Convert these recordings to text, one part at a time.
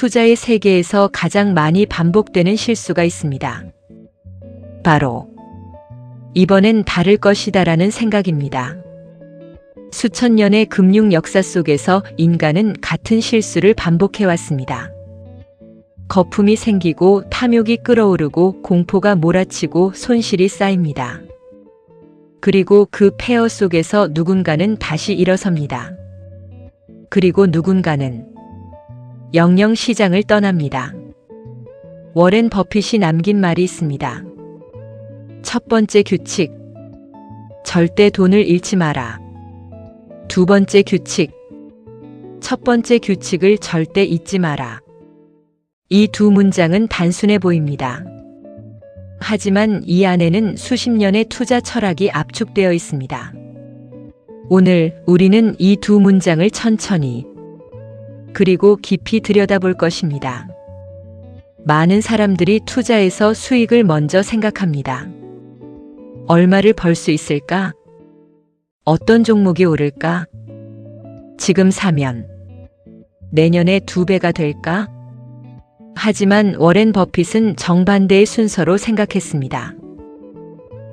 투자의 세계에서 가장 많이 반복되는 실수가 있습니다. 바로 이번엔 다를 것이다라는 생각입니다. 수천 년의 금융 역사 속에서 인간은 같은 실수를 반복해왔습니다. 거품이 생기고 탐욕이 끓어오르고 공포가 몰아치고 손실이 쌓입니다. 그리고 그 폐허 속에서 누군가는 다시 일어섭니다. 그리고 누군가는 영영 시장을 떠납니다. 워렌 버핏이 남긴 말이 있습니다. 첫 번째 규칙, 절대 돈을 잃지 마라. 두 번째 규칙, 첫 번째 규칙을 절대 잊지 마라. 이 두 문장은 단순해 보입니다. 하지만 이 안에는 수십 년의 투자 철학이 압축되어 있습니다. 오늘 우리는 이 두 문장을 천천히 그리고 깊이 들여다볼 것입니다. 많은 사람들이 투자에서 수익을 먼저 생각합니다. 얼마를 벌 수 있을까? 어떤 종목이 오를까? 지금 사면 내년에 2배가 될까? 하지만 워렌 버핏은 정반대의 순서로 생각했습니다.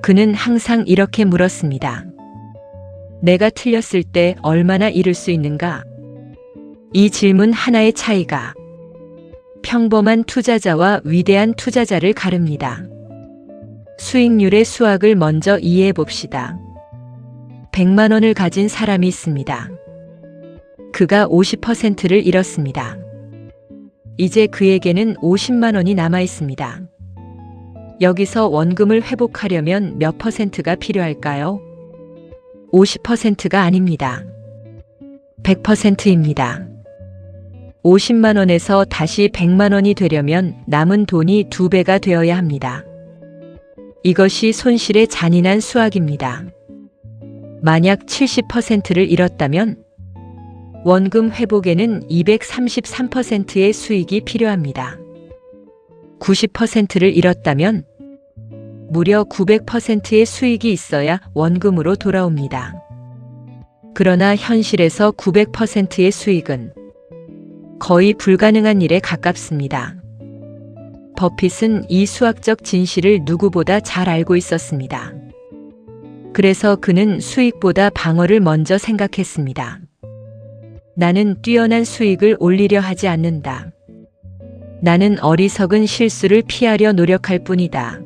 그는 항상 이렇게 물었습니다. 내가 틀렸을 때 얼마나 잃을 수 있는가? 이 질문 하나의 차이가 평범한 투자자와 위대한 투자자를 가릅니다. 수익률의 수학을 먼저 이해해 봅시다. 100만 원을 가진 사람이 있습니다. 그가 50%를 잃었습니다. 이제 그에게는 50만 원이 남아 있습니다. 여기서 원금을 회복하려면 몇 퍼센트가 필요할까요? 50%가 아닙니다. 100%입니다. 50만 원에서 다시 100만 원이 되려면 남은 돈이 2배가 되어야 합니다. 이것이 손실의 잔인한 수학입니다. 만약 70%를 잃었다면 원금 회복에는 233%의 수익이 필요합니다. 90%를 잃었다면 무려 900%의 수익이 있어야 원금으로 돌아옵니다. 그러나 현실에서 900%의 수익은 거의 불가능한 일에 가깝습니다. 버핏은 이 수학적 진실을 누구보다 잘 알고 있었습니다. 그래서 그는 수익보다 방어를 먼저 생각했습니다. 나는 뛰어난 수익을 올리려 하지 않는다. 나는 어리석은 실수를 피하려 노력할 뿐이다.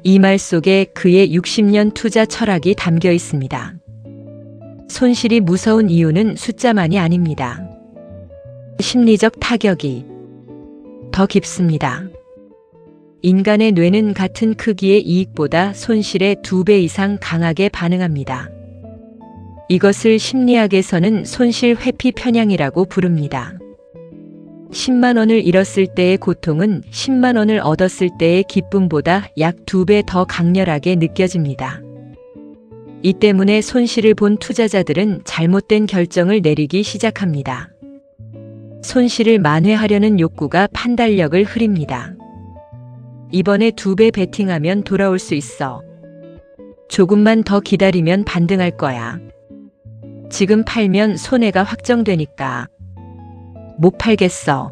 이 말 속에 그의 60년 투자 철학이 담겨 있습니다. 손실이 무서운 이유는 숫자만이 아닙니다. 심리적 타격이 더 깊습니다. 인간의 뇌는 같은 크기의 이익보다 손실에 2배 이상 강하게 반응합니다. 이것을 심리학에서는 손실 회피 편향이라고 부릅니다. 10만 원을 잃었을 때의 고통은 10만 원을 얻었을 때의 기쁨보다 약 2배 더 강렬하게 느껴집니다. 이 때문에 손실을 본 투자자들은 잘못된 결정을 내리기 시작합니다. 손실을 만회하려는 욕구가 판단력을 흐립니다. 이번에 2배 베팅하면 돌아올 수 있어. 조금만 더 기다리면 반등할 거야. 지금 팔면 손해가 확정되니까 못 팔겠어.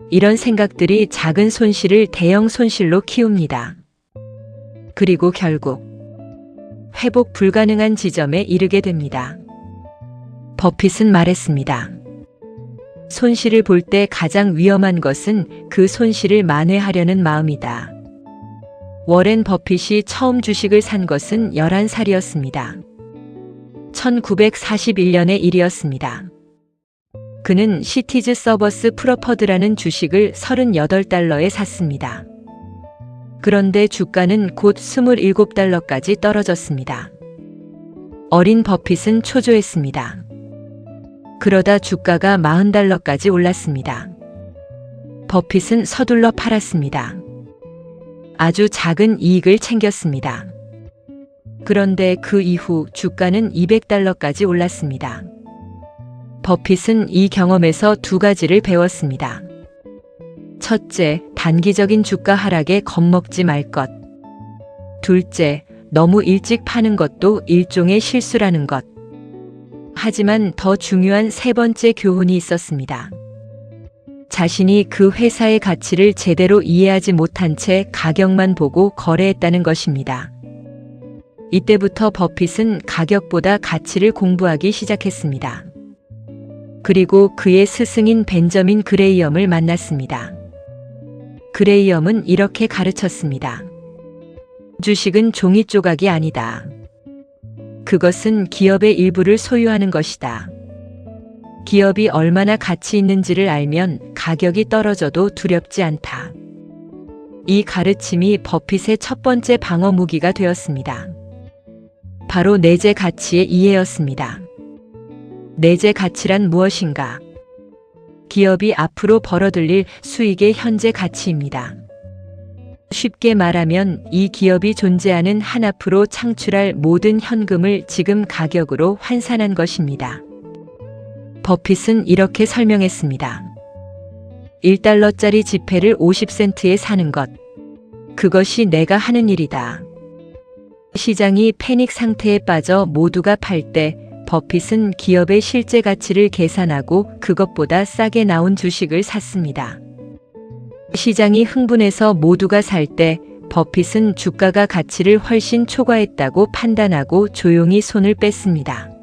이런 생각들이 작은 손실을 대형 손실로 키웁니다. 그리고 결국 회복 불가능한 지점에 이르게 됩니다. 버핏은 말했습니다. 손실을 볼 때 가장 위험한 것은 그 손실을 만회하려는 마음이다. 워렌 버핏이 처음 주식을 산 것은 11살이었습니다. 1941년의 일이었습니다. 그는 시티즈 서버스 프로퍼드라는 주식을 38달러에 샀습니다. 그런데 주가는 곧 27달러까지 떨어졌습니다. 어린 버핏은 초조했습니다. 그러다 주가가 40달러까지 올랐습니다. 버핏은 서둘러 팔았습니다. 아주 작은 이익을 챙겼습니다. 그런데 그 이후 주가는 200달러까지 올랐습니다. 버핏은 이 경험에서 2가지를 배웠습니다. 첫째, 단기적인 주가 하락에 겁먹지 말 것. 둘째, 너무 일찍 파는 것도 일종의 실수라는 것. 하지만 더 중요한 세 번째 교훈이 있었습니다. 자신이 그 회사의 가치를 제대로 이해하지 못한 채 가격만 보고 거래했다는 것입니다. 이때부터 버핏은 가격보다 가치를 공부하기 시작했습니다. 그리고 그의 스승인 벤저민 그레이엄을 만났습니다. 그레이엄은 이렇게 가르쳤습니다. 주식은 종이 조각이 아니다. 그것은 기업의 일부를 소유하는 것이다. 기업이 얼마나 가치 있는지를 알면 가격이 떨어져도 두렵지 않다. 이 가르침이 버핏의 첫 번째 방어 무기가 되었습니다. 바로 내재 가치의 이해였습니다. 내재 가치란 무엇인가? 기업이 앞으로 벌어들일 수익의 현재 가치입니다. 쉽게 말하면 이 기업이 존재하는 한 앞으로 창출할 모든 현금을 지금 가격으로 환산한 것입니다. 버핏은 이렇게 설명했습니다. 1달러짜리 지폐를 50센트에 사는 것. 그것이 내가 하는 일이다. 시장이 패닉 상태에 빠져 모두가 팔 때 버핏은 기업의 실제 가치를 계산하고 그것보다 싸게 나온 주식을 샀습니다. 시장이 흥분해서 모두가 살 때 버핏은 주가가 가치를 훨씬 초과했다고 판단하고 조용히 손을 뺐습니다.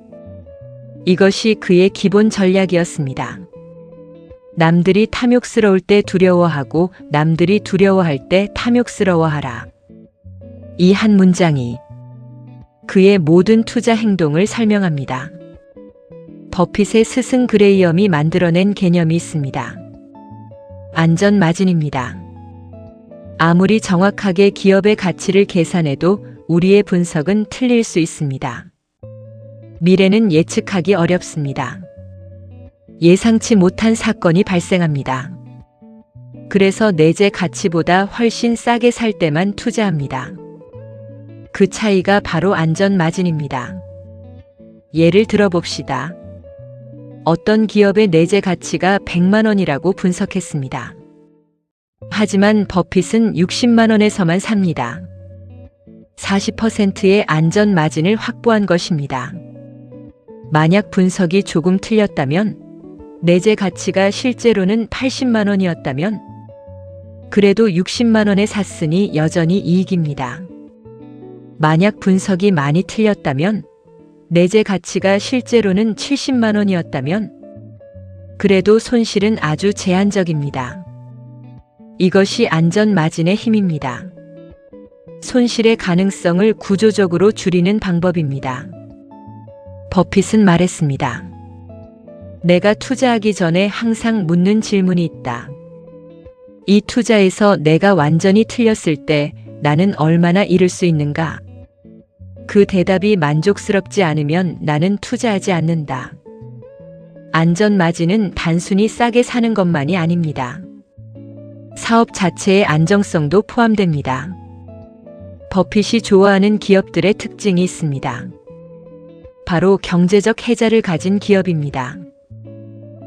이것이 그의 기본 전략이었습니다. 남들이 탐욕스러울 때 두려워하고 남들이 두려워할 때 탐욕스러워하라. 이 한 문장이 그의 모든 투자 행동을 설명합니다. 버핏의 스승 그레이엄이 만들어낸 개념이 있습니다. 안전 마진입니다. 아무리 정확하게 기업의 가치를 계산해도 우리의 분석은 틀릴 수 있습니다. 미래는 예측하기 어렵습니다. 예상치 못한 사건이 발생합니다. 그래서 내재 가치보다 훨씬 싸게 살 때만 투자합니다. 그 차이가 바로 안전 마진입니다. 예를 들어봅시다. 어떤 기업의 내재 가치가 100만 원이라고 분석했습니다. 하지만 버핏은 60만 원에서만 삽니다. 40%의 안전 마진을 확보한 것입니다. 만약 분석이 조금 틀렸다면, 내재 가치가 실제로는 80만 원이었다면, 그래도 60만 원에 샀으니 여전히 이익입니다. 만약 분석이 많이 틀렸다면, 내재 가치가 실제로는 70만 원이었다면, 그래도 손실은 아주 제한적입니다. 이것이 안전 마진의 힘입니다. 손실의 가능성을 구조적으로 줄이는 방법입니다. 버핏은 말했습니다. 내가 투자하기 전에 항상 묻는 질문이 있다. 이 투자에서 내가 완전히 틀렸을 때 나는 얼마나 잃을 수 있는가? 그 대답이 만족스럽지 않으면 나는 투자하지 않는다. 안전 마진은 단순히 싸게 사는 것만이 아닙니다. 사업 자체의 안정성도 포함됩니다. 버핏이 좋아하는 기업들의 특징이 있습니다. 바로 경제적 해자를 가진 기업입니다.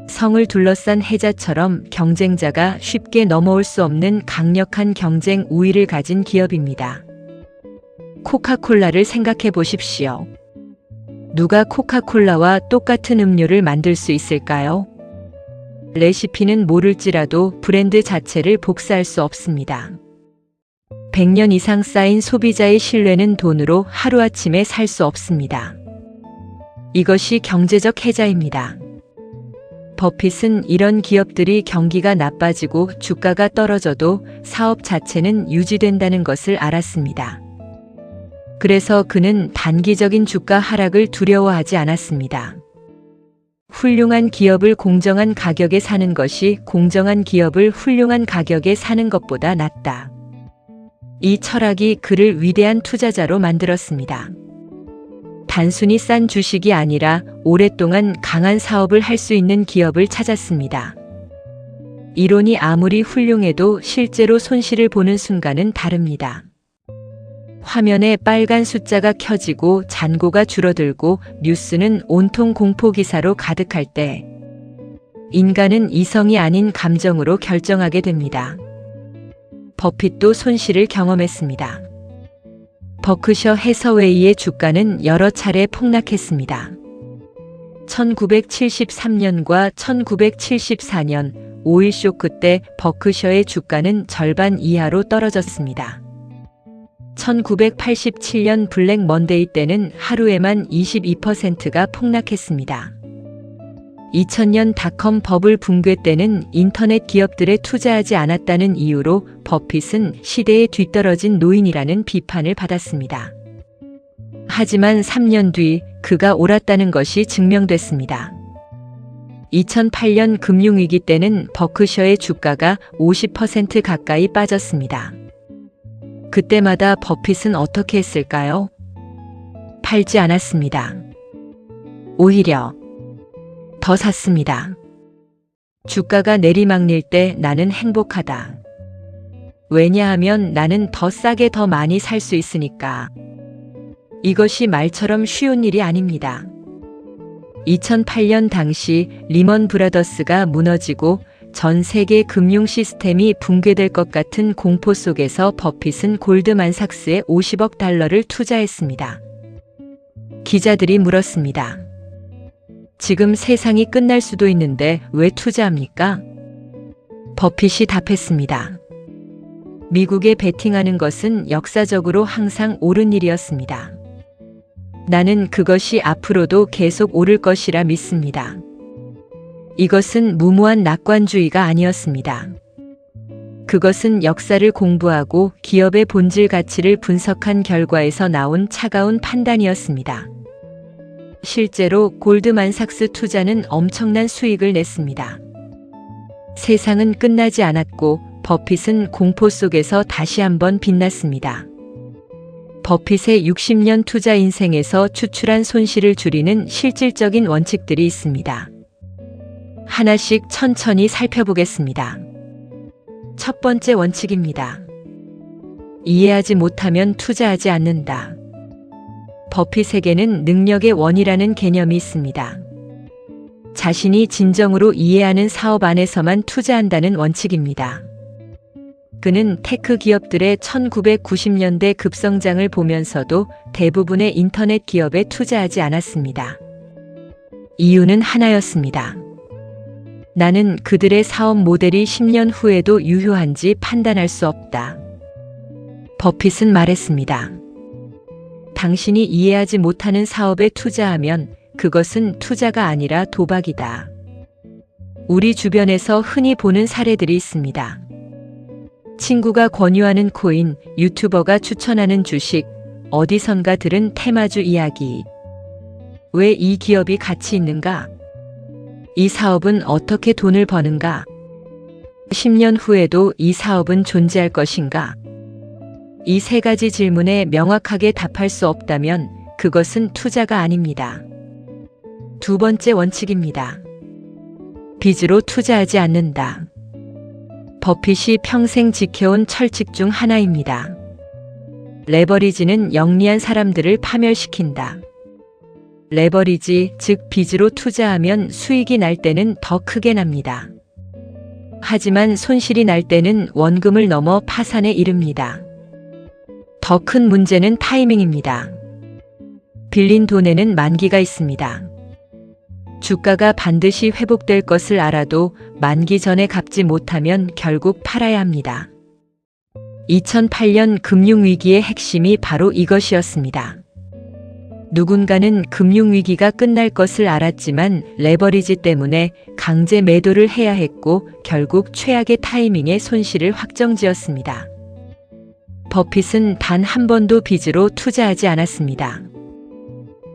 성을 둘러싼 해자처럼 경쟁자가 쉽게 넘어올 수 없는 강력한 경쟁 우위를 가진 기업입니다. 코카콜라를 생각해 보십시오. 누가 코카콜라와 똑같은 음료를 만들 수 있을까요? 레시피는 모를지라도 브랜드 자체를 복사할 수 없습니다. 100년 이상 쌓인 소비자의 신뢰는 돈으로 하루아침에 살 수 없습니다. 이것이 경제적 해자입니다. 버핏은 이런 기업들이 경기가 나빠지고 주가가 떨어져도 사업 자체는 유지된다는 것을 알았습니다. 그래서 그는 단기적인 주가 하락을 두려워하지 않았습니다. 훌륭한 기업을 공정한 가격에 사는 것이 공정한 기업을 훌륭한 가격에 사는 것보다 낫다. 이 철학이 그를 위대한 투자자로 만들었습니다. 단순히 싼 주식이 아니라 오랫동안 강한 사업을 할 수 있는 기업을 찾았습니다. 이론이 아무리 훌륭해도 실제로 손실을 보는 순간은 다릅니다. 화면에 빨간 숫자가 켜지고 잔고가 줄어들고 뉴스는 온통 공포 기사로 가득할 때 인간은 이성이 아닌 감정으로 결정하게 됩니다. 버핏도 손실을 경험했습니다. 버크셔 해서웨이의 주가는 여러 차례 폭락했습니다. 1973년과 1974년 오일 쇼크 때 버크셔의 주가는 절반 이하로 떨어졌습니다. 1987년 블랙 먼데이 때는 하루에만 22%가 폭락했습니다. 2000년 닷컴 버블 붕괴 때는 인터넷 기업들에 투자하지 않았다는 이유로 버핏은 시대에 뒤떨어진 노인이라는 비판을 받았습니다. 하지만 3년 뒤 그가 옳았다는 것이 증명됐습니다. 2008년 금융위기 때는 버크셔의 주가가 50% 가까이 빠졌습니다. 그때마다 버핏은 어떻게 했을까요? 팔지 않았습니다. 오히려 더 샀습니다. 주가가 내리막릴 때 나는 행복하다. 왜냐하면 나는 더 싸게 더 많이 살 수 있으니까. 이것이 말처럼 쉬운 일이 아닙니다. 2008년 당시 리먼 브라더스가 무너지고 전 세계 금융 시스템이 붕괴될 것 같은 공포 속에서 버핏은 골드만삭스에 50억 달러를 투자했습니다. 기자들이 물었습니다. 지금 세상이 끝날 수도 있는데 왜 투자합니까? 버핏이 답했습니다. 미국에 베팅하는 것은 역사적으로 항상 옳은 일이었습니다. 나는 그것이 앞으로도 계속 오를 것이라 믿습니다. 이것은 무모한 낙관주의가 아니었습니다. 그것은 역사를 공부하고 기업의 본질 가치를 분석한 결과에서 나온 차가운 판단이었습니다. 실제로 골드만삭스 투자는 엄청난 수익을 냈습니다. 세상은 끝나지 않았고 버핏은 공포 속에서 다시 한번 빛났습니다. 버핏의 60년 투자 인생에서 추출한 손실을 줄이는 실질적인 원칙들이 있습니다. 하나씩 천천히 살펴보겠습니다. 첫 번째 원칙입니다. 이해하지 못하면 투자하지 않는다. 버핏에게는 능력의 원이라는 개념이 있습니다. 자신이 진정으로 이해하는 사업 안에서만 투자한다는 원칙입니다. 그는 테크 기업들의 1990년대 급성장을 보면서도 대부분의 인터넷 기업에 투자하지 않았습니다. 이유는 하나였습니다. 나는 그들의 사업 모델이 10년 후에도 유효한지 판단할 수 없다. 버핏은 말했습니다. 당신이 이해하지 못하는 사업에 투자하면 그것은 투자가 아니라 도박이다. 우리 주변에서 흔히 보는 사례들이 있습니다. 친구가 권유하는 코인, 유튜버가 추천하는 주식, 어디선가 들은 테마주 이야기. 왜 이 기업이 가치 있는가? 이 사업은 어떻게 돈을 버는가? 10년 후에도 이 사업은 존재할 것인가? 이 세 가지 질문에 명확하게 답할 수 없다면 그것은 투자가 아닙니다. 두 번째 원칙입니다. 빚으로 투자하지 않는다. 버핏이 평생 지켜온 철칙 중 하나입니다. 레버리지는 영리한 사람들을 파멸시킨다. 레버리지, 즉 빚으로 투자하면 수익이 날 때는 더 크게 납니다. 하지만 손실이 날 때는 원금을 넘어 파산에 이릅니다. 더 큰 문제는 타이밍입니다. 빌린 돈에는 만기가 있습니다. 주가가 반드시 회복될 것을 알아도 만기 전에 갚지 못하면 결국 팔아야 합니다. 2008년 금융위기의 핵심이 바로 이것이었습니다. 누군가는 금융위기가 끝날 것을 알았지만 레버리지 때문에 강제 매도를 해야 했고 결국 최악의 타이밍에 손실을 확정지었습니다. 버핏은 단 한 번도 빚으로 투자하지 않았습니다.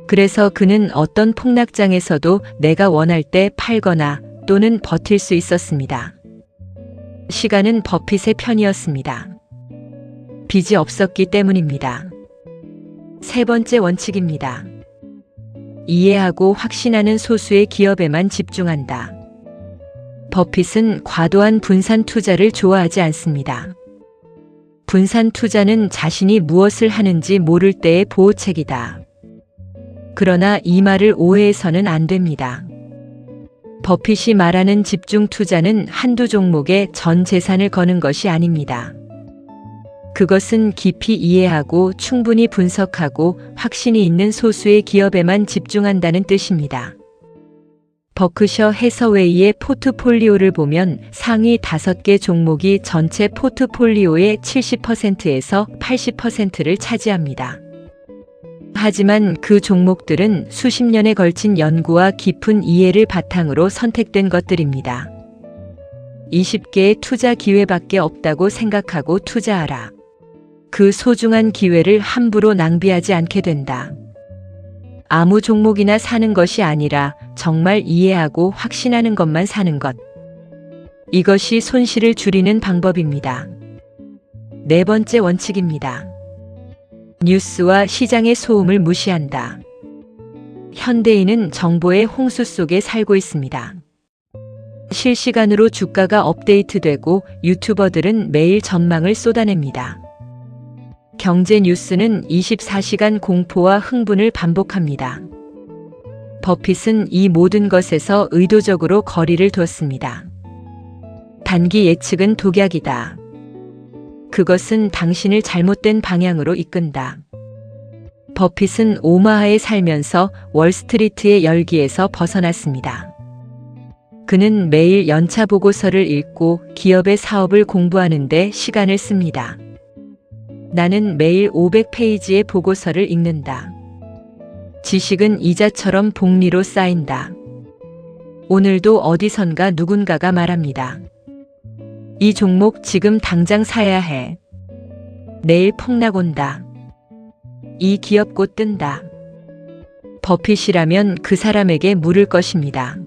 그래서 그는 어떤 폭락장에서도 내가 원할 때 팔거나 또는 버틸 수 있었습니다. 시간은 버핏의 편이었습니다. 빚이 없었기 때문입니다. 세 번째 원칙입니다. 이해하고 확신하는 소수의 기업에만 집중한다. 버핏은 과도한 분산 투자를 좋아하지 않습니다. 분산 투자는 자신이 무엇을 하는지 모를 때의 보호책이다. 그러나 이 말을 오해해서는 안 됩니다. 버핏이 말하는 집중 투자는 한두 종목에 전 재산을 거는 것이 아닙니다. 그것은 깊이 이해하고 충분히 분석하고 확신이 있는 소수의 기업에만 집중한다는 뜻입니다. 버크셔 해서웨이의 포트폴리오를 보면 상위 5개 종목이 전체 포트폴리오의 70%에서 80%를 차지합니다. 하지만 그 종목들은 수십 년에 걸친 연구와 깊은 이해를 바탕으로 선택된 것들입니다. 20개의 투자 기회밖에 없다고 생각하고 투자하라. 그 소중한 기회를 함부로 낭비하지 않게 된다. 아무 종목이나 사는 것이 아니라 정말 이해하고 확신하는 것만 사는 것. 이것이 손실을 줄이는 방법입니다. 네 번째 원칙입니다. 뉴스와 시장의 소음을 무시한다. 현대인은 정보의 홍수 속에 살고 있습니다. 실시간으로 주가가 업데이트되고 유튜버들은 매일 전망을 쏟아냅니다. 경제 뉴스는 24시간 공포와 흥분을 반복합니다. 버핏은 이 모든 것에서 의도적으로 거리를 두었습니다. 단기 예측은 독약이다. 그것은 당신을 잘못된 방향으로 이끈다. 버핏은 오마하에 살면서 월스트리트의 열기에서 벗어났습니다. 그는 매일 연차 보고서를 읽고 기업의 사업을 공부하는 데 시간을 씁니다. 나는 매일 500페이지의 보고서를 읽는다. 지식은 이자처럼 복리로 쌓인다. 오늘도 어디선가 누군가가 말합니다. 이 종목 지금 당장 사야 해. 내일 폭락 온다. 이 기업 곧 뜬다. 버핏이라면 그 사람에게 물을 것입니다.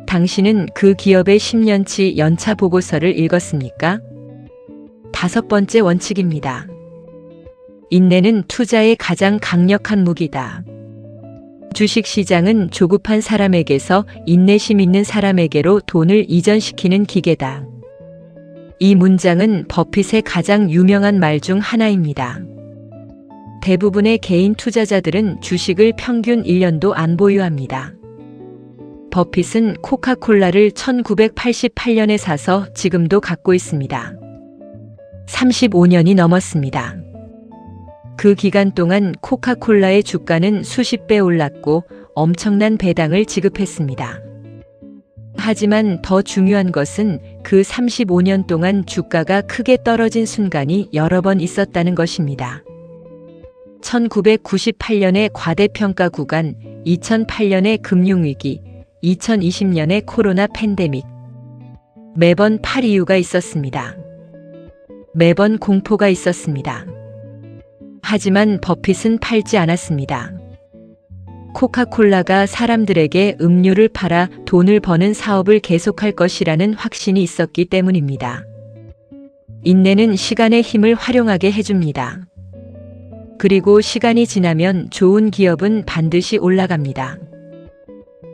당신은 그 기업의 10년치 연차 보고서를 읽었습니까? 5번째 원칙입니다. 인내는 투자의 가장 강력한 무기다. 주식시장은 조급한 사람에게서 인내심 있는 사람에게로 돈을 이전시키는 기계다. 이 문장은 버핏의 가장 유명한 말 중 하나입니다. 대부분의 개인 투자자들은 주식을 평균 1년도 안 보유합니다. 버핏은 코카콜라를 1988년에 사서 지금도 갖고 있습니다. 35년이 넘었습니다. 그 기간 동안 코카콜라의 주가는 수십 배 올랐고 엄청난 배당을 지급했습니다. 하지만 더 중요한 것은 그 35년 동안 주가가 크게 떨어진 순간이 여러 번 있었다는 것입니다. 1998년의 과대평가 구간, 2008년의 금융위기, 2020년의 코로나 팬데믹. 매번 팔 이유가 있었습니다. 매번 공포가 있었습니다. 하지만 버핏은 팔지 않았습니다. 코카콜라가 사람들에게 음료를 팔아 돈을 버는 사업을 계속할 것이라는 확신이 있었기 때문입니다. 인내는 시간의 힘을 활용하게 해줍니다. 그리고 시간이 지나면 좋은 기업은 반드시 올라갑니다.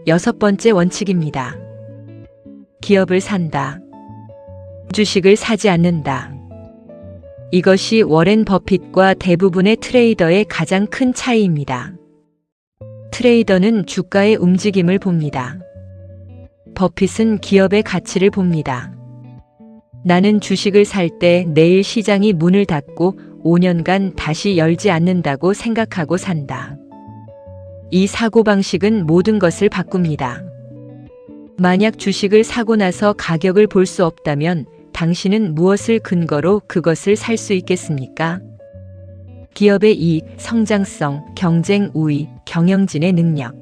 6번째 원칙입니다. 기업을 산다. 주식을 사지 않는다. 이것이 워렌 버핏과 대부분의 트레이더의 가장 큰 차이입니다. 트레이더는 주가의 움직임을 봅니다. 버핏은 기업의 가치를 봅니다. 나는 주식을 살 때 내일 시장이 문을 닫고 5년간 다시 열지 않는다고 생각하고 산다. 이 사고방식은 모든 것을 바꿉니다. 만약 주식을 사고 나서 가격을 볼 수 없다면 당신은 무엇을 근거로 그것을 살 수 있겠습니까? 기업의 이익, 성장성, 경쟁 우위, 경영진의 능력.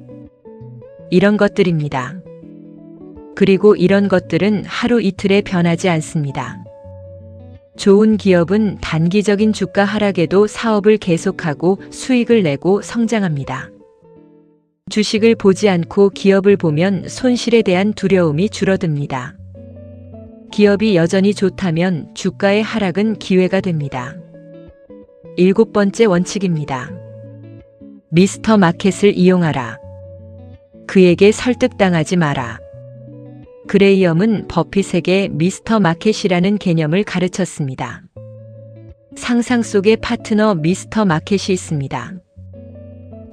이런 것들입니다. 그리고 이런 것들은 하루 이틀에 변하지 않습니다. 좋은 기업은 단기적인 주가 하락에도 사업을 계속하고 수익을 내고 성장합니다. 주식을 보지 않고 기업을 보면 손실에 대한 두려움이 줄어듭니다. 기업이 여전히 좋다면 주가의 하락은 기회가 됩니다. 7번째 원칙입니다. 미스터 마켓을 이용하라. 그에게 설득당하지 마라. 그레이엄은 버핏에게 미스터 마켓이라는 개념을 가르쳤습니다. 상상 속의 파트너 미스터 마켓이 있습니다.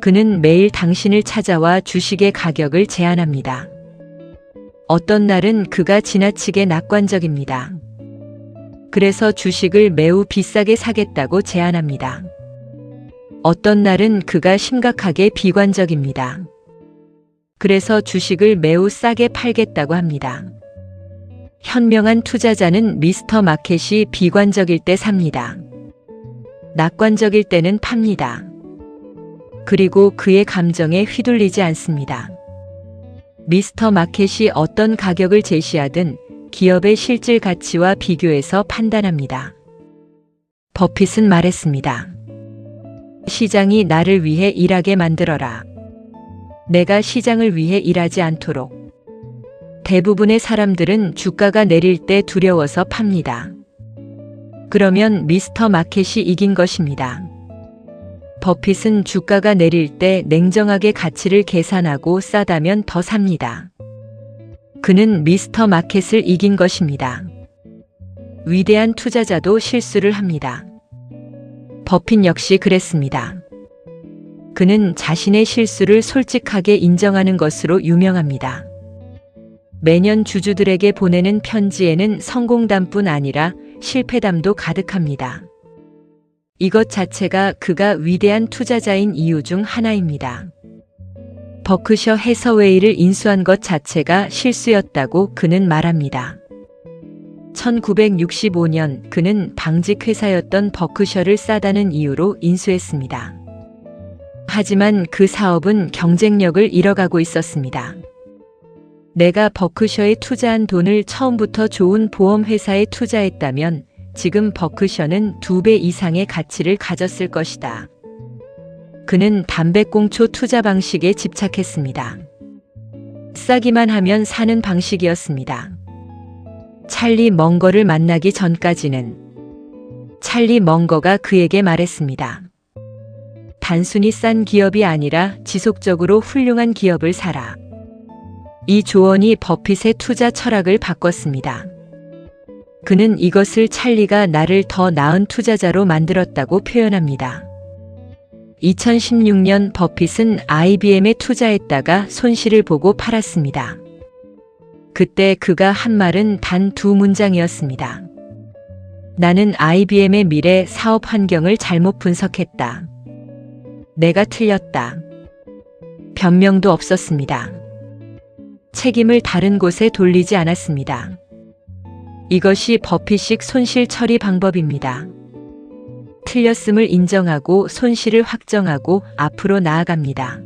그는 매일 당신을 찾아와 주식의 가격을 제안합니다. 어떤 날은 그가 지나치게 낙관적입니다. 그래서 주식을 매우 비싸게 사겠다고 제안합니다. 어떤 날은 그가 심각하게 비관적입니다. 그래서 주식을 매우 싸게 팔겠다고 합니다. 현명한 투자자는 미스터 마켓이 비관적일 때 삽니다. 낙관적일 때는 팝니다. 그리고 그의 감정에 휘둘리지 않습니다. 미스터 마켓이 어떤 가격을 제시하든 기업의 실질 가치와 비교해서 판단합니다. 버핏은 말했습니다. 시장이 나를 위해 일하게 만들어라. 내가 시장을 위해 일하지 않도록. 대부분의 사람들은 주가가 내릴 때 두려워서 팝니다. 그러면 미스터 마켓이 이긴 것입니다. 버핏은 주가가 내릴 때 냉정하게 가치를 계산하고 싸다면 더 삽니다. 그는 미스터 마켓을 이긴 것입니다. 위대한 투자자도 실수를 합니다. 버핏 역시 그랬습니다. 그는 자신의 실수를 솔직하게 인정하는 것으로 유명합니다. 매년 주주들에게 보내는 편지에는 성공담뿐 아니라 실패담도 가득합니다. 이것 자체가 그가 위대한 투자자인 이유 중 하나입니다. 버크셔 해서웨이를 인수한 것 자체가 실수였다고 그는 말합니다. 1965년 그는 방직회사였던 버크셔를 싸다는 이유로 인수했습니다. 하지만 그 사업은 경쟁력을 잃어가고 있었습니다. 내가 버크셔에 투자한 돈을 처음부터 좋은 보험회사에 투자했다면 지금 버크셔는 2배 이상의 가치를 가졌을 것이다. 그는 담배꽁초 투자 방식에 집착했습니다. 싸기만 하면 사는 방식이었습니다. 찰리 멍거를 만나기 전까지는 찰리 멍거가 그에게 말했습니다. 단순히 싼 기업이 아니라 지속적으로 훌륭한 기업을 사라. 이 조언이 버핏의 투자 철학을 바꿨습니다. 그는 이것을 찰리가 나를 더 나은 투자자로 만들었다고 표현합니다. 2016년 버핏은 IBM에 투자했다가 손실을 보고 팔았습니다. 그때 그가 한 말은 단 2문장이었습니다. 나는 IBM의 미래 사업 환경을 잘못 분석했다. 내가 틀렸다. 변명도 없었습니다. 책임을 다른 곳에 돌리지 않았습니다. 이것이 버핏식 손실 처리 방법입니다. 틀렸음을 인정하고 손실을 확정하고 앞으로 나아갑니다.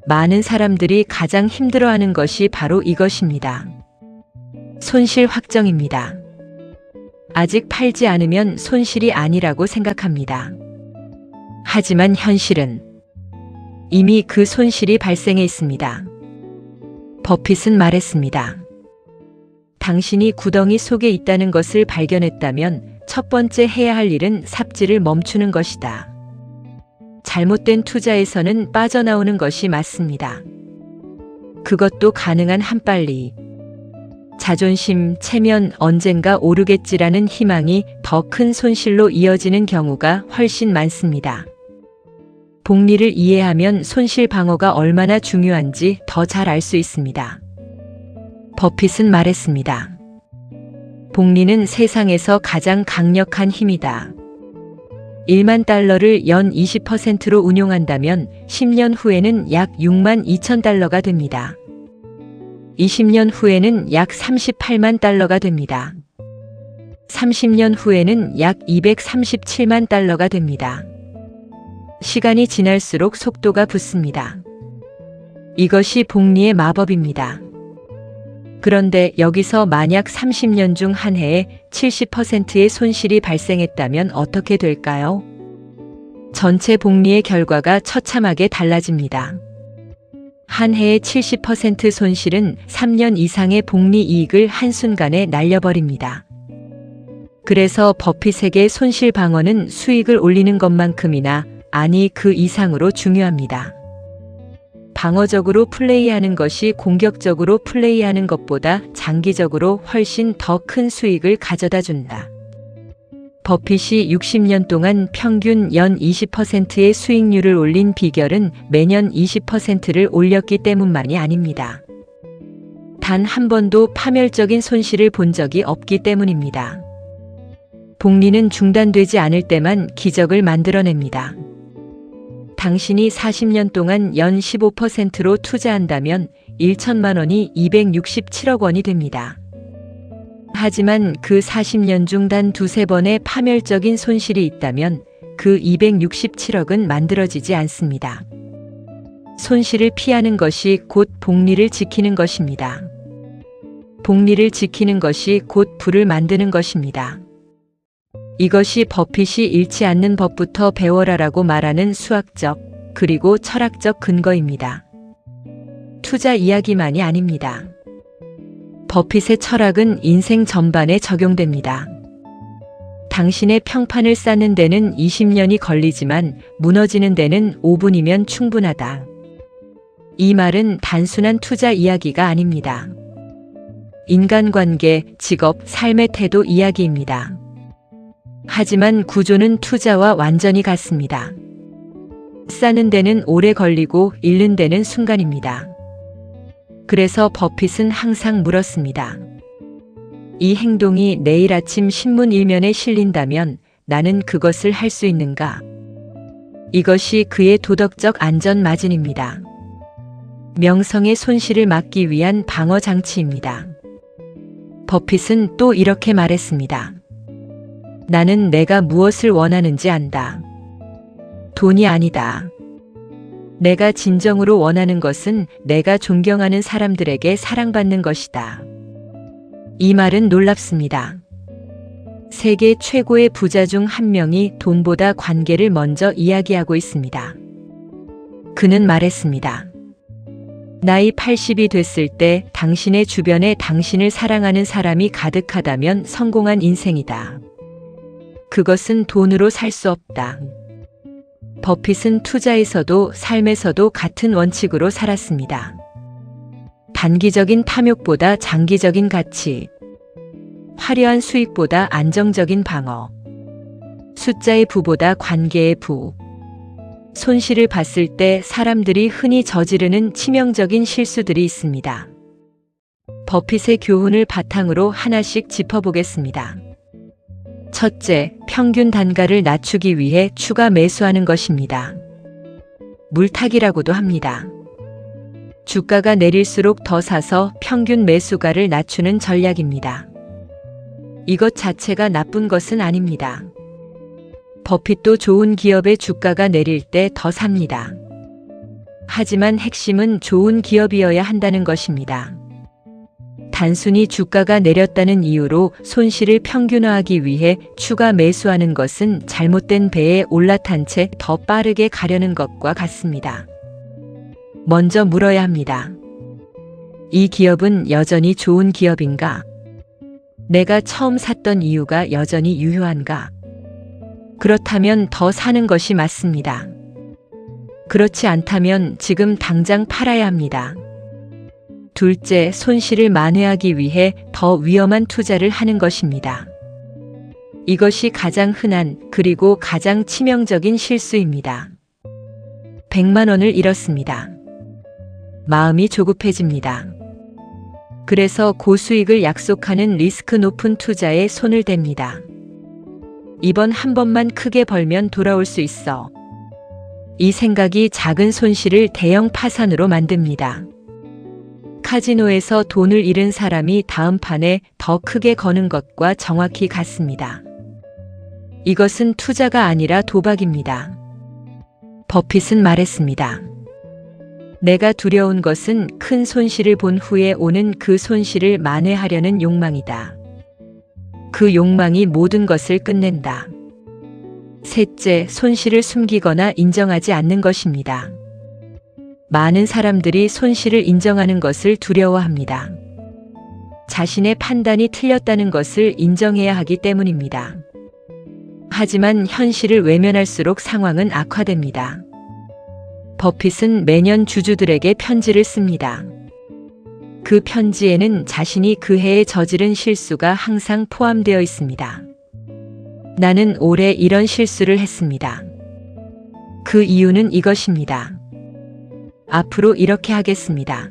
많은 사람들이 가장 힘들어하는 것이 바로 이것입니다. 손실 확정입니다. 아직 팔지 않으면 손실이 아니라고 생각합니다. 하지만 현실은 이미 그 손실이 발생해 있습니다. 버핏은 말했습니다. 당신이 구덩이 속에 있다는 것을 발견했다면 첫 번째 해야 할 일은 삽질을 멈추는 것이다. 잘못된 투자에서는 빠져나오는 것이 맞습니다. 그것도 가능한 한빨리. 자존심, 체면 언젠가 오르겠지라는 희망이 더 큰 손실로 이어지는 경우가 훨씬 많습니다. 복리를 이해하면 손실 방어가 얼마나 중요한지 더 잘 알 수 있습니다. 버핏은 말했습니다. 복리는 세상에서 가장 강력한 힘이다. 1만 달러를 연 20%로 운용한다면 10년 후에는 약 6만 2천 달러가 됩니다. 20년 후에는 약 38만 달러가 됩니다. 30년 후에는 약 237만 달러가 됩니다. 시간이 지날수록 속도가 붙습니다. 이것이 복리의 마법입니다. 그런데 여기서 만약 30년 중 한 해에 70%의 손실이 발생했다면 어떻게 될까요? 전체 복리의 결과가 처참하게 달라집니다. 한 해의 70% 손실은 3년 이상의 복리 이익을 한순간에 날려버립니다. 그래서 버핏에게 손실 방어는 수익을 올리는 것만큼이나 아니 그 이상으로 중요합니다. 방어적으로 플레이하는 것이 공격적으로 플레이하는 것보다 장기적으로 훨씬 더 큰 수익을 가져다 준다. 버핏이 60년 동안 평균 연 20%의 수익률을 올린 비결은 매년 20%를 올렸기 때문만이 아닙니다. 단 한 번도 파멸적인 손실을 본 적이 없기 때문입니다. 복리는 중단되지 않을 때만 기적을 만들어냅니다. 당신이 40년 동안 연 15%로 투자한다면 1천만 원이 267억 원이 됩니다. 하지만 그 40년 중 단 두세 번의 파멸적인 손실이 있다면 그 267억은 만들어지지 않습니다. 손실을 피하는 것이 곧 복리를 지키는 것입니다. 복리를 지키는 것이 곧 부를 만드는 것입니다. 이것이 버핏이 잃지 않는 법부터 배워라라고 말하는 수학적 그리고 철학적 근거입니다. 투자 이야기만이 아닙니다. 버핏의 철학은 인생 전반에 적용됩니다. 당신의 평판을 쌓는 데는 20년이 걸리지만 무너지는 데는 5분이면 충분하다. 이 말은 단순한 투자 이야기가 아닙니다. 인간관계, 직업, 삶의 태도 이야기입니다. 하지만 구조는 투자와 완전히 같습니다. 쌓는 데는 오래 걸리고 잃는 데는 순간입니다. 그래서 버핏은 항상 물었습니다. 이 행동이 내일 아침 신문 일면에 실린다면 나는 그것을 할 수 있는가? 이것이 그의 도덕적 안전 마진입니다. 명성의 손실을 막기 위한 방어 장치입니다. 버핏은 또 이렇게 말했습니다. 나는 내가 무엇을 원하는지 안다. 돈이 아니다. 내가 진정으로 원하는 것은 내가 존경하는 사람들에게 사랑받는 것이다. 이 말은 놀랍습니다. 세계 최고의 부자 중 한 명이 돈보다 관계를 먼저 이야기하고 있습니다. 그는 말했습니다. 나이 80이 됐을 때 당신의 주변에 당신을 사랑하는 사람이 가득하다면 성공한 인생이다. 그것은 돈으로 살 수 없다. 버핏은 투자에서도 삶에서도 같은 원칙으로 살았습니다. 단기적인 탐욕보다 장기적인 가치, 화려한 수익보다 안정적인 방어, 숫자의 부보다 관계의 부. 손실을 봤을 때 사람들이 흔히 저지르는 치명적인 실수들이 있습니다. 버핏의 교훈을 바탕으로 하나씩 짚어보겠습니다. 첫째, 평균 단가를 낮추기 위해 추가 매수하는 것입니다. 물타기라고도 합니다. 주가가 내릴수록 더 사서 평균 매수가를 낮추는 전략입니다. 이것 자체가 나쁜 것은 아닙니다. 버핏도 좋은 기업의 주가가 내릴 때 더 삽니다. 하지만 핵심은 좋은 기업이어야 한다는 것입니다. 단순히 주가가 내렸다는 이유로 손실을 평균화하기 위해 추가 매수하는 것은 잘못된 배에 올라탄 채 더 빠르게 가려는 것과 같습니다. 먼저 물어야 합니다. 이 기업은 여전히 좋은 기업인가? 내가 처음 샀던 이유가 여전히 유효한가? 그렇다면 더 사는 것이 맞습니다. 그렇지 않다면 지금 당장 팔아야 합니다. 둘째, 손실을 만회하기 위해 더 위험한 투자를 하는 것입니다. 이것이 가장 흔한 그리고 가장 치명적인 실수입니다. 100만 원을 잃었습니다. 마음이 조급해집니다. 그래서 고수익을 약속하는 리스크 높은 투자에 손을 댑니다. 이번 한 번만 크게 벌면 돌아올 수 있어. 이 생각이 작은 손실을 대형 파산으로 만듭니다. 카지노에서 돈을 잃은 사람이 다음 판에 더 크게 거는 것과 정확히 같습니다. 이것은 투자가 아니라 도박입니다. 버핏은 말했습니다. 내가 두려운 것은 큰 손실을 본 후에 오는 그 손실을 만회하려는 욕망이다. 그 욕망이 모든 것을 끝낸다. 셋째, 손실을 숨기거나 인정하지 않는 것입니다. 많은 사람들이 손실을 인정하는 것을 두려워합니다. 자신의 판단이 틀렸다는 것을 인정해야 하기 때문입니다. 하지만 현실을 외면할수록 상황은 악화됩니다. 버핏은 매년 주주들에게 편지를 씁니다. 그 편지에는 자신이 그 해에 저지른 실수가 항상 포함되어 있습니다. 나는 올해 이런 실수를 했습니다. 그 이유는 이것입니다. 앞으로 이렇게 하겠습니다.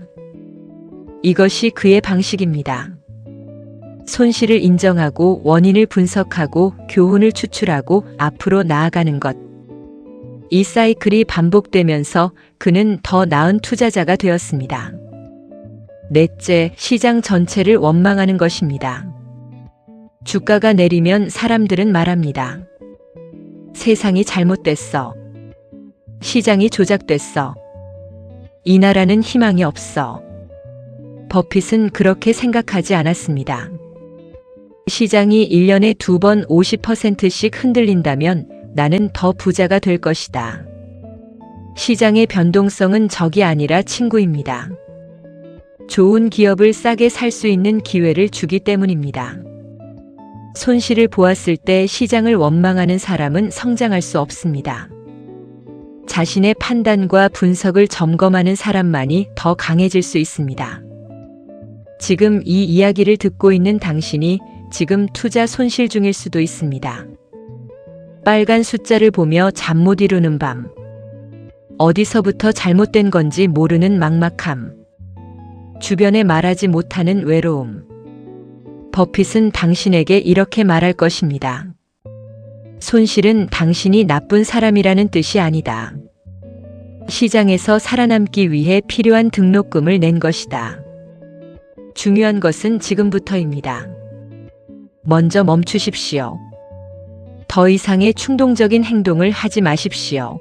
이것이 그의 방식입니다. 손실을 인정하고 원인을 분석하고 교훈을 추출하고 앞으로 나아가는 것. 이 사이클이 반복되면서 그는 더 나은 투자자가 되었습니다. 넷째, 시장 전체를 원망하는 것입니다. 주가가 내리면 사람들은 말합니다. 세상이 잘못됐어. 시장이 조작됐어. 이 나라는 희망이 없어. 버핏은 그렇게 생각하지 않았습니다. 시장이 1년에 2번 50%씩 흔들린다면 나는 더 부자가 될 것이다. 시장의 변동성은 적이 아니라 친구입니다. 좋은 기업을 싸게 살 수 있는 기회를 주기 때문입니다. 손실을 보았을 때 시장을 원망하는 사람은 성장할 수 없습니다. 자신의 판단과 분석을 점검하는 사람만이 더 강해질 수 있습니다. 지금 이 이야기를 듣고 있는 당신이 지금 투자 손실 중일 수도 있습니다. 빨간 숫자를 보며 잠 못 이루는 밤. 어디서부터 잘못된 건지 모르는 막막함. 주변에 말하지 못하는 외로움. 버핏은 당신에게 이렇게 말할 것입니다. 손실은 당신이 나쁜 사람이라는 뜻이 아니다. 시장에서 살아남기 위해 필요한 등록금을 낸 것이다. 중요한 것은 지금부터입니다. 먼저 멈추십시오. 더 이상의 충동적인 행동을 하지 마십시오.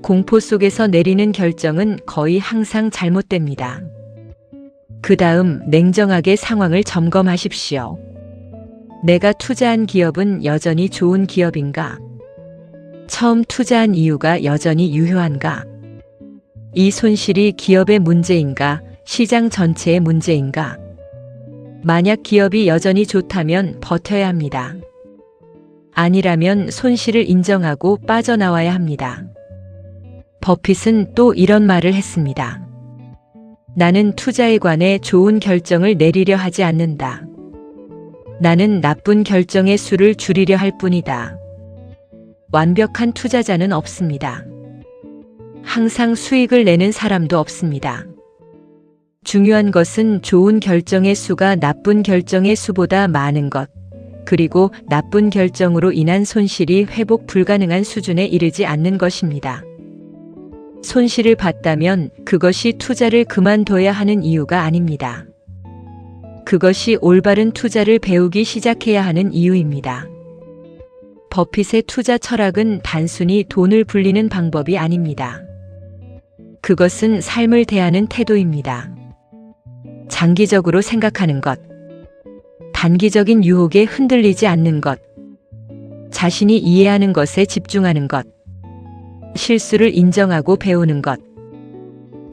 공포 속에서 내리는 결정은 거의 항상 잘못됩니다. 그 다음 냉정하게 상황을 점검하십시오. 내가 투자한 기업은 여전히 좋은 기업인가? 처음 투자한 이유가 여전히 유효한가? 이 손실이 기업의 문제인가? 시장 전체의 문제인가? 만약 기업이 여전히 좋다면 버텨야 합니다. 아니라면 손실을 인정하고 빠져나와야 합니다. 버핏은 또 이런 말을 했습니다. 나는 투자에 관해 좋은 결정을 내리려 하지 않는다. 나는 나쁜 결정의 수를 줄이려 할 뿐이다. 완벽한 투자자는 없습니다. 항상 수익을 내는 사람도 없습니다. 중요한 것은 좋은 결정의 수가 나쁜 결정의 수보다 많은 것, 그리고 나쁜 결정으로 인한 손실이 회복 불가능한 수준에 이르지 않는 것입니다. 손실을 봤다면 그것이 투자를 그만둬야 하는 이유가 아닙니다. 그것이 올바른 투자를 배우기 시작해야 하는 이유입니다. 버핏의 투자 철학은 단순히 돈을 불리는 방법이 아닙니다. 그것은 삶을 대하는 태도입니다. 장기적으로 생각하는 것, 단기적인 유혹에 흔들리지 않는 것, 자신이 이해하는 것에 집중하는 것, 실수를 인정하고 배우는 것,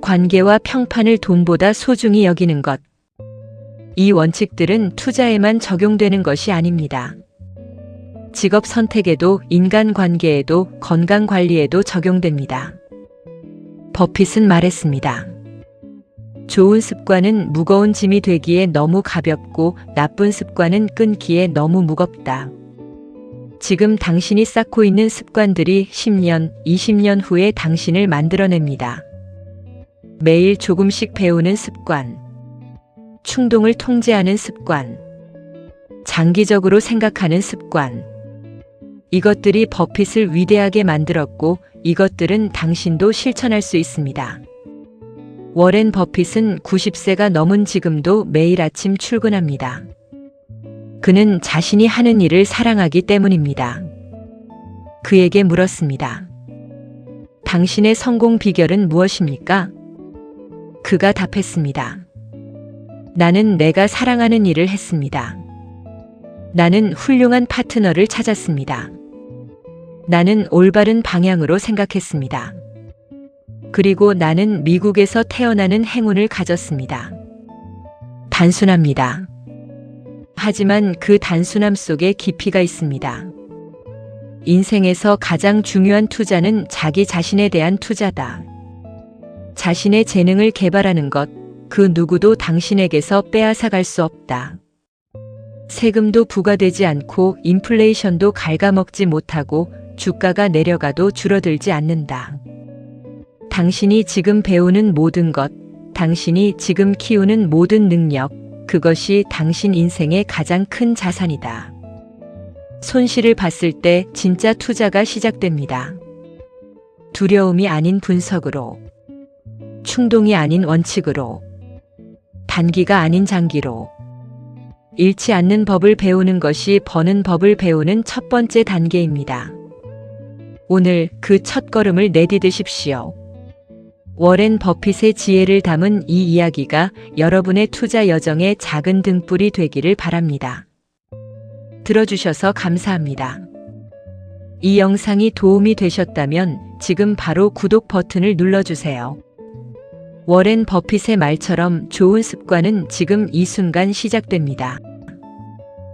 관계와 평판을 돈보다 소중히 여기는 것. 이 원칙들은 투자에만 적용되는 것이 아닙니다. 직업 선택에도, 인간 관계에도, 건강 관리에도 적용됩니다. 버핏은 말했습니다. 좋은 습관은 무거운 짐이 되기에 너무 가볍고 나쁜 습관은 끊기에 너무 무겁다. 지금 당신이 쌓고 있는 습관들이 10년, 20년 후에 당신을 만들어냅니다. 매일 조금씩 배우는 습관, 충동을 통제하는 습관, 장기적으로 생각하는 습관. 이것들이 버핏을 위대하게 만들었고 이것들은 당신도 실천할 수 있습니다. 워렌 버핏은 90세가 넘은 지금도 매일 아침 출근합니다. 그는 자신이 하는 일을 사랑하기 때문입니다. 그에게 물었습니다. 당신의 성공 비결은 무엇입니까? 그가 답했습니다. 나는 내가 사랑하는 일을 했습니다. 나는 훌륭한 파트너를 찾았습니다. 나는 올바른 방향으로 생각했습니다. 그리고 나는 미국에서 태어나는 행운을 가졌습니다. 단순합니다. 하지만 그 단순함 속에 깊이가 있습니다. 인생에서 가장 중요한 투자는 자기 자신에 대한 투자다. 자신의 재능을 개발하는 것, 그 누구도 당신에게서 빼앗아갈 수 없다. 세금도 부과되지 않고 인플레이션도 갉아먹지 못하고 주가가 내려가도 줄어들지 않는다. 당신이 지금 배우는 모든 것, 당신이 지금 키우는 모든 능력, 그것이 당신 인생의 가장 큰 자산이다. 손실을 봤을 때 진짜 투자가 시작됩니다. 두려움이 아닌 분석으로, 충동이 아닌 원칙으로, 단기가 아닌 장기로, 잃지 않는 법을 배우는 것이 버는 법을 배우는 첫 번째 단계입니다. 오늘 그 첫걸음을 내디디십시오. 워렌 버핏의 지혜를 담은 이 이야기가 여러분의 투자 여정의 작은 등불이 되기를 바랍니다. 들어주셔서 감사합니다. 이 영상이 도움이 되셨다면 지금 바로 구독 버튼을 눌러주세요. 워렌 버핏의 말처럼 좋은 습관은 지금 이 순간 시작됩니다.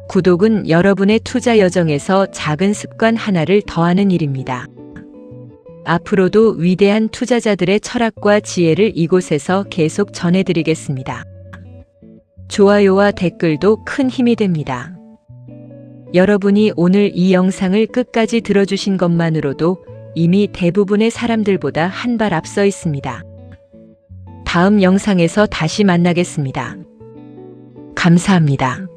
구독은 여러분의 투자 여정에서 작은 습관 하나를 더하는 일입니다. 앞으로도 위대한 투자자들의 철학과 지혜를 이곳에서 계속 전해드리겠습니다. 좋아요와 댓글도 큰 힘이 됩니다. 여러분이 오늘 이 영상을 끝까지 들어주신 것만으로도 이미 대부분의 사람들보다 한 발 앞서 있습니다. 다음 영상에서 다시 만나겠습니다. 감사합니다.